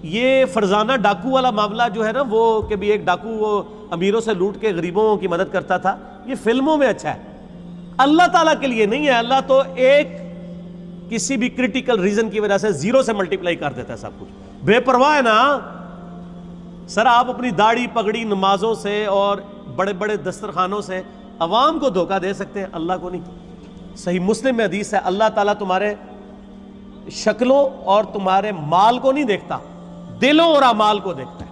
یہ فرزانہ ڈاکو والا معاملہ جو ہے نا، وہ کہ بھی ایک ڈاکو وہ امیروں سے لوٹ کے غریبوں کی مدد کرتا تھا، یہ فلموں میں اچھا ہے، اللہ تعالیٰ کے لیے نہیں ہے۔ اللہ تو ایک کسی بھی کرٹیکل ریزن کی وجہ سے زیرو سے ملٹیپلائی کر دیتا ہے سب کچھ۔ بے پرواہ ہے نا سر، آپ اپنی داڑھی پگڑی نمازوں سے اور بڑے بڑے دسترخوانوں سے عوام کو دھوکہ دے سکتے ہیں، اللہ کو نہیں۔ صحیح مسلم میں حدیث ہے، اللہ تعالیٰ تمہارے شکلوں اور تمہارے مال کو نہیں دیکھتا، دلوں اور اعمال کو دیکھتا ہے۔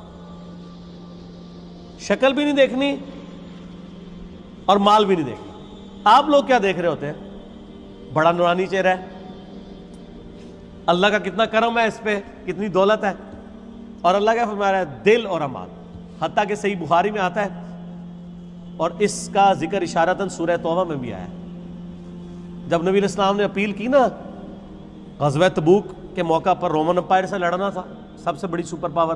شکل بھی نہیں دیکھنی اور مال بھی نہیں دیکھنی۔ آپ لوگ کیا دیکھ رہے ہوتے ہیں؟ بڑا نورانی چہرہ ہے، اللہ کا کتنا کرم ہے اس پہ، کتنی دولت ہے، اور اللہ کا فرما رہا ہے دل اور اعمال۔ حتیٰ کہ صحیح بخاری میں آتا ہے، اور اس کا ذکر اشارتاً سورہ توبہ میں بھی آیا ہے۔ جب نبی علیہ السلام نے اپیل کی نا غزوہ تبوک کے موقع پر، رومن امپائر سے لڑنا تھا، سب سے بڑی سپر پاور،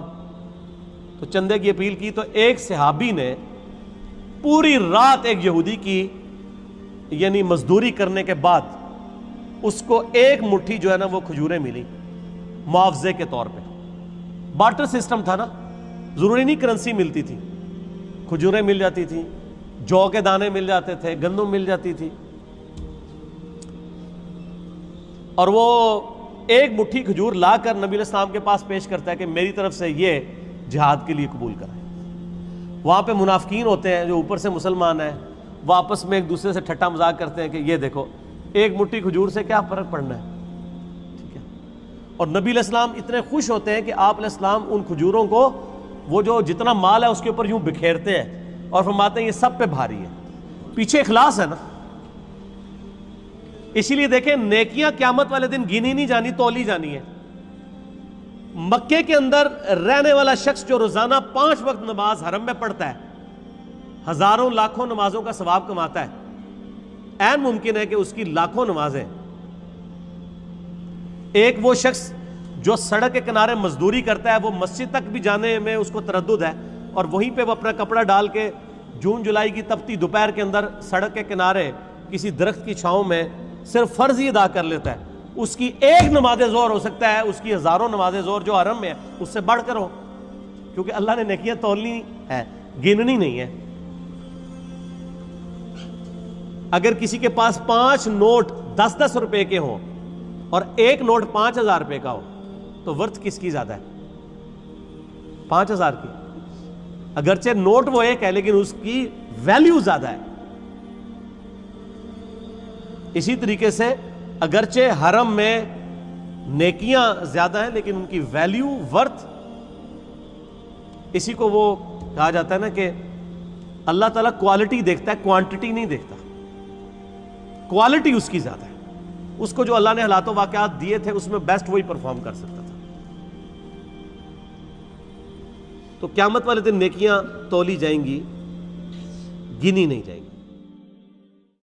تو چندے کی اپیل کی، تو ایک صحابی نے پوری رات ایک یہودی کی یعنی مزدوری کرنے کے بعد اس کو ایک مٹھی جو ہے نا وہ کھجوریں ملی معاوضے کے طور پہ۔ بارٹر سسٹم تھا نا، ضروری نہیں کرنسی ملتی تھی، کھجوریں مل جاتی تھی، جو کے دانے مل جاتے تھے، گندم مل جاتی تھی، اور وہ ایک مٹھی کھجور لا کر نبی علیہ السلام کے پاس پیش کرتا ہے کہ میری طرف سے یہ جہاد کے لیے قبول کرائیں۔ وہاں پہ منافقین ہوتے ہیں جو اوپر سے مسلمان ہیں، وہ آپس میں ایک دوسرے سے ٹھٹا مذاق کرتے ہیں کہ یہ دیکھو ایک مٹھی کھجور سے کیا فرق پڑنا ہے، ٹھیک ہے۔ اور نبی علیہ السلام اتنے خوش ہوتے ہیں کہ آپ علیہ السلام ان کھجوروں کو وہ جو جتنا مال ہے اس کے اوپر یوں بکھیرتے ہیں اور فرماتے ہیں یہ سب پہ بھاری ہے، پیچھے اخلاص ہے نا۔ اسی لیے دیکھیں نیکیاں قیامت والے دن گنی نہیں جانی، تولی جانی ہے۔ مکے کے اندر رہنے والا شخص جو روزانہ 5 وقت نماز حرم میں پڑھتا ہے، ہزاروں لاکھوں نمازوں کا ثواب کماتا ہے، عین ممکن ہے کہ اس کی لاکھوں نمازیں۔ ایک وہ شخص جو سڑک کے کنارے مزدوری کرتا ہے، وہ مسجد تک بھی جانے میں اس کو تردد ہے، اور وہیں پہ وہ اپنا کپڑا ڈال کے جون جولائی کی تپتی دوپہر کے اندر سڑک کے کنارے کسی درخت کی چھاؤں میں صرف فرض ہی ادا کر لیتا ہے، اس کی ایک نماز ظہر ہو سکتا ہے اس کی ہزاروں نماز ظہر جو حرم میں ہے اس سے بڑھ کر ہو، کیونکہ اللہ نے نیکیاں تولنی ہے، گننی نہیں ہے۔ اگر کسی کے پاس 5 نوٹ 10-10 روپے کے ہوں اور ایک نوٹ 5000 روپے کا ہو تو ورث کس کی زیادہ ہے؟ 5000 کی۔ اگرچہ نوٹ وہ ایک ہے لیکن اس کی ویلیو زیادہ ہے۔ اسی طریقے سے اگرچہ حرم میں نیکیاں زیادہ ہیں لیکن ان کی ویلیو ورتھ، اسی کو وہ کہا جاتا ہے نا کہ اللہ تعالیٰ کوالٹی دیکھتا ہے، کوانٹٹی نہیں دیکھتا۔ کوالٹی اس کی زیادہ ہے، اس کو جو اللہ نے حالات و واقعات دیے تھے اس میں بیسٹ وہی پرفارم کر سکتا تھا۔ تو قیامت والے دن نیکیاں تولی جائیں گی، گنی نہیں جائیں گی۔